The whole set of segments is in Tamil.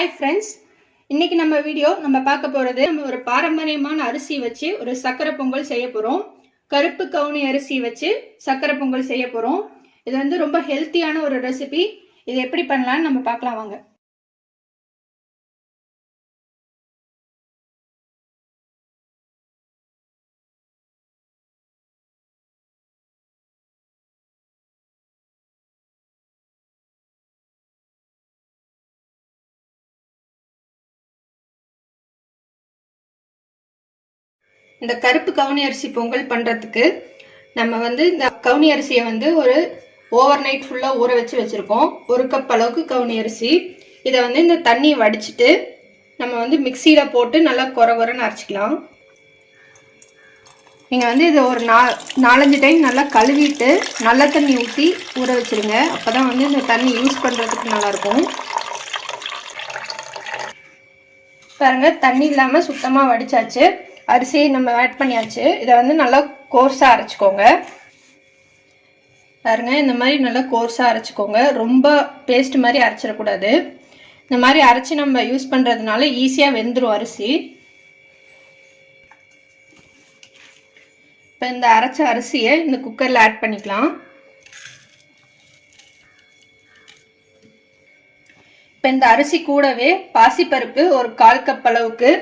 Hi friends, இன்னைக்கு நம்ம வீடியோ பார்க்க போறது நம்ம ஒரு பாரம்பரியமான அரிசி வச்சு ஒரு சக்கரை பொங்கல் செய்ய போறோம். கருப்பு கவுனி அரிசி வச்சு சக்கரை பொங்கல் செய்ய போறோம். இது வந்து ரொம்ப ஹெல்த்தியான ஒரு ரெசிபி. இது எப்படி பண்ணலாம்னு நம்ம பார்க்கலாம் வாங்க. இந்த கருப்பு கவுனி அரிசி பொங்கல் பண்ணுறதுக்கு நம்ம வந்து இந்த கவுனி அரிசியை வந்து ஒரு ஓவர் நைட் ஃபுல்லாக ஊற வச்சுருக்கோம். 1 கப் அளவுக்கு கவுனி அரிசி. இதை வந்து இந்த தண்ணியை வடிச்சிட்டு நம்ம வந்து மிக்சியில் போட்டு நல்லா கொரன்னு அரைச்சிக்கலாம். நீங்கள் வந்து இதை ஒரு 4-5 டைம் நல்லா கழுவிட்டு நல்ல தண்ணி ஊற்றி ஊற வச்சுருங்க. அப்போ தான் வந்து இந்த தண்ணி யூஸ் பண்ணுறதுக்கு நல்லாயிருக்கும். பாருங்கள், தண்ணி இல்லாமல் சுத்தமாக வடித்தாச்சு. அரிசியை நம்ம ஆட் பண்ணியாச்சு. இதை வந்து நல்லா கோர்ஸாக அரைச்சிக்கோங்க. பாருங்க, இந்த மாதிரி நல்லா கோர்ஸாக அரைச்சிக்கோங்க. ரொம்ப பேஸ்ட் மாதிரி அரைச்சிடக்கூடாது. இந்த மாதிரி அரைச்சி நம்ம யூஸ் பண்ணுறதுனால ஈஸியாக வெந்துடும் அரிசி. இப்போ இந்த அரைச்ச அரிசியை இந்த குக்கரில் ஆட் பண்ணிக்கலாம். இப்போ இந்த அரிசி கூடவே பாசிப்பருப்பு ஒரு 1/4 கப் அளவுக்கு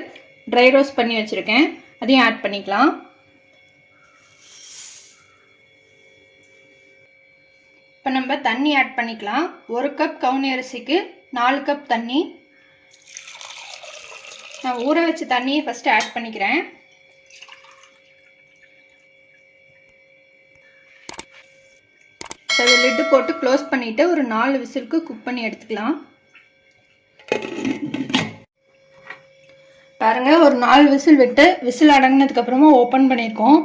ட்ரை ரோஸ்ட் பண்ணி வச்சுருக்கேன், அதையும் ஆட் பண்ணிக்கலாம். இப்போ நம்ம தண்ணி ஆட் பண்ணிக்கலாம். 1 கப் கவுனி அரிசிக்கு 4 கப் தண்ணி. நான் ஊற வச்ச தண்ணியை ஃபஸ்ட்டு ஆட் பண்ணிக்கிறேன். இப்போ லிட்டு போட்டு க்ளோஸ் பண்ணிவிட்டு ஒரு 4 விசிலுக்கு குக் பண்ணி எடுத்துக்கலாம். பாருங்கள், ஒரு 4 விசில் விட்டு விசில் அடங்கினதுக்கப்புறமா ஓப்பன் பண்ணியிருக்கோம்.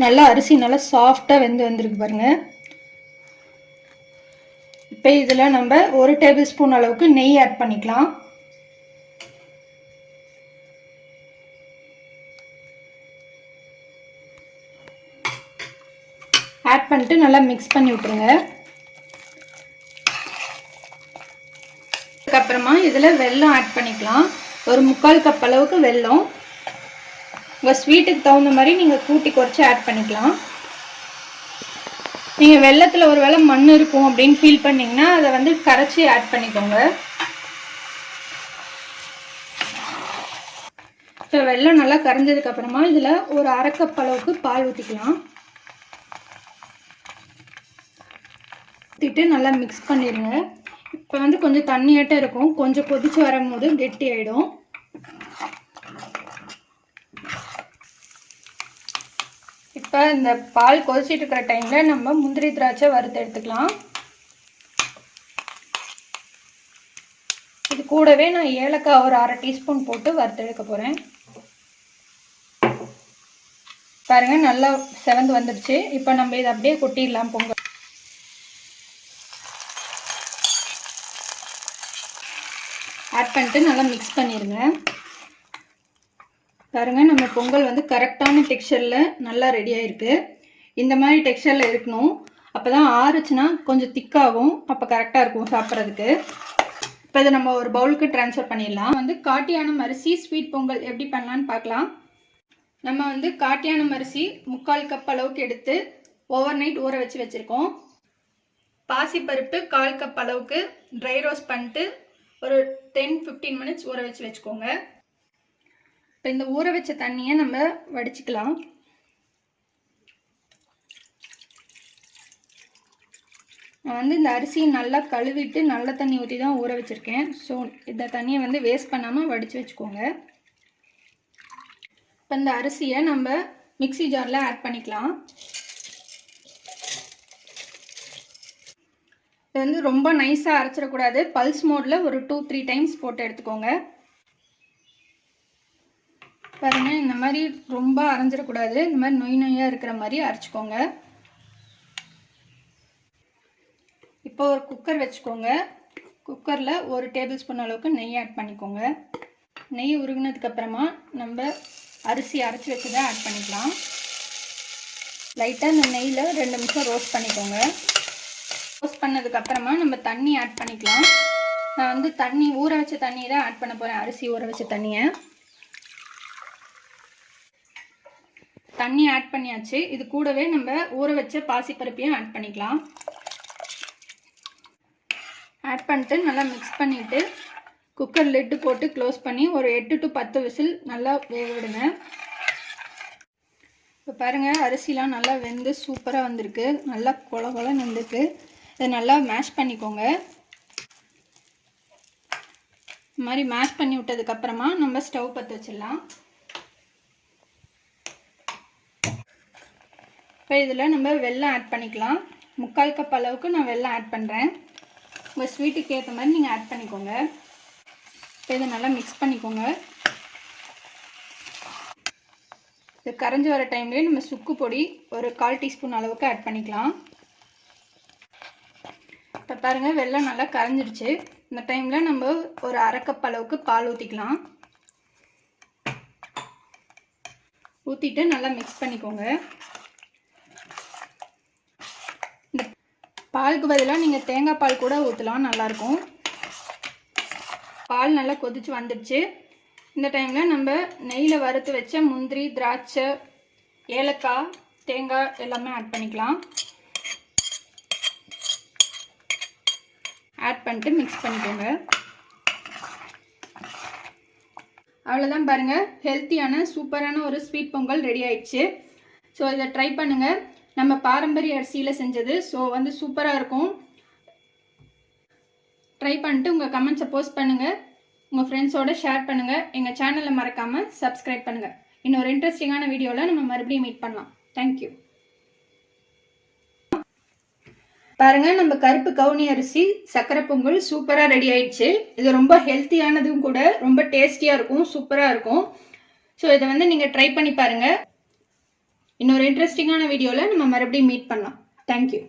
நல்லா அரிசி நல்லா சாஃப்டாக வந்திருக்கு பாருங்கள். இப்போ இதில் நம்ம 1 டேபிள் ஸ்பூன் அளவுக்கு நெய் ஆட் பண்ணிக்கலாம். ஆட் பண்ணிட்டு நல்லா மிக்ஸ் பண்ணி விட்டுருங்க. அதுக்கப்புறமா இதில் வெல்லம் ஆட் பண்ணிக்கலாம். ஒரு 3/4 கப் அளவுக்கு வெல்லம். உங்கள் ஸ்வீட்டுக்கு தகுந்த மாதிரி நீங்கள் கூட்டி குறைச்சி ஆட் பண்ணிக்கலாம். நீங்கள் வெல்லத்தில் ஒரு வேளை மண் இருக்கும் அப்படின்னு ஃபீல் பண்ணிங்கன்னா அதை வந்து கரைச்சி ஆட் பண்ணிக்கோங்க. இப்போ வெல்லம் நல்லா கரைஞ்சதுக்கப்புறமா இதில் ஒரு 1/2 கப் அளவுக்கு பால் ஊற்றிக்கலாம். ஊற்றிட்டு நல்லா மிக்ஸ் பண்ணிடுங்க. இப்போ வந்து கொஞ்சம் தண்ணியாட்டம் இருக்கும். கொஞ்சம் கொதிச்சு வரும்போது கெட்டி ஆகிடும். இப்போ இந்த பால் கொதிச்சிட்டு இருக்கிற டைமில் நம்ம முந்திரி திராட்சை வறுத்து எடுத்துக்கலாம். இது கூடவே நான் ஏலக்காய் ஒரு 1/2 டீஸ்பூன் போட்டு வறுத்து எடுக்க போகிறேன். பாருங்கள், நல்லா செவந்து வந்துடுச்சு. இப்போ நம்ம இதை அப்படியே கொட்டிடலாம் பொங்கல். ஆட் பண்ணிட்டு நல்லா மிக்ஸ் பண்ணிடுங்க. பாருங்கள், நம்ம பொங்கல் வந்து கரெக்டான டெக்ஸ்சரில் நல்லா ரெடியாக இருக்குது. இந்த மாதிரி டெக்ஸ்சரில் இருக்கணும். அப்போ தான் ஆறுச்சுன்னா கொஞ்சம் திக்காகும். அப்போ கரெக்டாக இருக்கும் சாப்பிட்றதுக்கு. இப்போ இதை நம்ம ஒரு பவுலுக்கு ட்ரான்ஸ்ஃபர் பண்ணிடலாம். வந்து காட்டியானம் அரிசி ஸ்வீட் பொங்கல் எப்படி பண்ணலான்னு பார்க்கலாம். நம்ம வந்து காட்டியானம் அரிசி 3/4 கப் அளவுக்கு எடுத்து ஓவர் நைட் ஊற வச்சுருக்கோம். பாசிப்பருப்பு 1/4 கப் அளவுக்கு ட்ரை ரோஸ்ட் பண்ணிட்டு ஒரு 10-15 மினிட்ஸ் ஊற வச்சுக்கோங்க. இப்போ இந்த ஊற வச்ச தண்ணியை நம்ம வடிச்சுக்கலாம். நான் வந்து இந்த அரிசியை நல்லா கழுவிட்டு நல்ல தண்ணி ஊற்றி தான் ஊற வச்சுருக்கேன். ஸோ இந்த தண்ணியை வந்து வேஸ்ட் பண்ணாமல் வடித்து வச்சுக்கோங்க. இப்போ இந்த அரிசியை நம்ம மிக்ஸி ஜாரில் ஆட் பண்ணிக்கலாம். இது வந்து ரொம்ப நைஸாக அரைச்சிடக்கூடாது. பல்ஸ் மோடில் ஒரு 2-3 டைம்ஸ் போட்டு எடுத்துக்கோங்க. பாருங்கள், இந்த மாதிரி ரொம்ப அரைஞ்சிடக்கூடாது. இந்த மாதிரி நொய்யாக இருக்கிற மாதிரி அரைச்சிக்கோங்க. இப்போ ஒரு குக்கர் வச்சுக்கோங்க. குக்கரில் 1 டேபிள் ஸ்பூன் அளவுக்கு நெய் ஆட் பண்ணிக்கோங்க. நெய் உருகினதுக்கப்புறமா நம்ம அரிசி அரைச்சி வச்சதை ஆட் பண்ணிக்கலாம். லைட்டாக இந்த நெய்யில் 2 நிமிஷம் ரோஸ்ட் பண்ணிக்கோங்க. ரோஸ்ட் பண்ணதுக்கப்புறமா நம்ம தண்ணி ஆட் பண்ணிக்கலாம். நான் வந்து தண்ணி ஊற வச்ச தண்ணியை தான் ஆட் பண்ண போகிறேன், அரிசி ஊற வச்ச தண்ணியை. தண்ணி ஆட் பண்ணியாச்சு. இது கூடவே நம்ம ஊற வச்ச பாசிப்பருப்பையும் ஆட் பண்ணிக்கலாம். ஆட் பண்ணிட்டு நல்லா மிக்ஸ் பண்ணிவிட்டு குக்கர் லிட்டு போட்டு க்ளோஸ் பண்ணி ஒரு 8 to 10 விசில் நல்லா வேக விடுங்க. இப்போ பாருங்கள், அரிசிலாம் நல்லா வெந்து சூப்பராக வந்திருக்கு, நல்லா கொல கொலன்னு வந்திருக்கு. இதை நல்லா மேஷ் பண்ணிக்கோங்க. இந்த மாதிரி மேஷ் பண்ணி விட்டதுக்கப்புறமா நம்ம ஸ்டவ் பற்ற வச்சிடலாம். இப்போ இதில் நம்ம வெல்லம் ஆட் பண்ணிக்கலாம். 3/4 கப் அளவுக்கு நான் வெல்லம் ஆட் பண்ணுறேன். உங்கள் ஸ்வீட்டுக்கு ஏற்ற மாதிரி நீங்கள் ஆட் பண்ணிக்கோங்க. இப்போ இதை நல்லா மிக்ஸ் பண்ணிக்கோங்க. இது கரைஞ்சி வர டைம்லேயே நம்ம சுக்கு பொடி ஒரு 1/4 டீஸ்பூன் அளவுக்கு ஆட் பண்ணிக்கலாம். இப்போ பாருங்கள், வெல்லம் நல்லா கரைஞ்சிடுச்சு. இந்த டைமில் நம்ம ஒரு 1/2 கப் அளவுக்கு பால் ஊற்றிக்கலாம். ஊற்றிட்டு நல்லா மிக்ஸ் பண்ணிக்கோங்க. இந்த பாலுக்கு பதிலாக நீங்கள் தேங்காய் பால் கூட ஊற்றலாம், நல்லாயிருக்கும். பால் நல்லா கொதிச்சு வந்துடுச்சு. இந்த டைமில் நம்ம நெய்யில் வறுத்து வச்ச முந்திரி, திராட்சை, ஏலக்காய், தேங்காய் எல்லாமே ஆட் பண்ணிக்கலாம். ஆட் பண்ணிட்டு மிக்ஸ் பண்ணிக்கோங்க. அவ்வளோதான் பாருங்கள், ஹெல்த்தியான சூப்பரான ஒரு ஸ்வீட் பொங்கல் ரெடி ஆயிடுச்சு. ஸோ இதை ட்ரை பண்ணுங்கள். நம்ம பாரம்பரிய அரிசியில் செஞ்சது. ஸோ வந்து சூப்பராக இருக்கும். ட்ரை பண்ணிட்டு உங்கள் கமெண்ட்ஸை போஸ்ட் பண்ணுங்கள், உங்கள் ஃப்ரெண்ட்ஸோடு ஷேர் பண்ணுங்கள். எங்கள் சேனலை மறக்காமல் சப்ஸ்கிரைப் பண்ணுங்கள். இன்னொரு இன்ட்ரெஸ்டிங்கான வீடியோவில் நம்ம மறுபடியும் மீட் பண்ணலாம். தேங்க்யூ. பாருங்கள், நம்ம கருப்பு கவுனி அரிசி சக்கரை பொங்கல் சூப்பராக ரெடி ஆயிடுச்சு. இது ரொம்ப ஹெல்த்தியானதும் கூட, ரொம்ப டேஸ்டியாக இருக்கும், சூப்பராக இருக்கும். ஸோ இதை வந்து நீங்கள் ட்ரை பண்ணி பாருங்கள். இன்னொரு இன்ட்ரெஸ்டிங்கான வீடியோவில் நம்ம மறுபடியும் மீட் பண்ணலாம். தேங்க்யூ.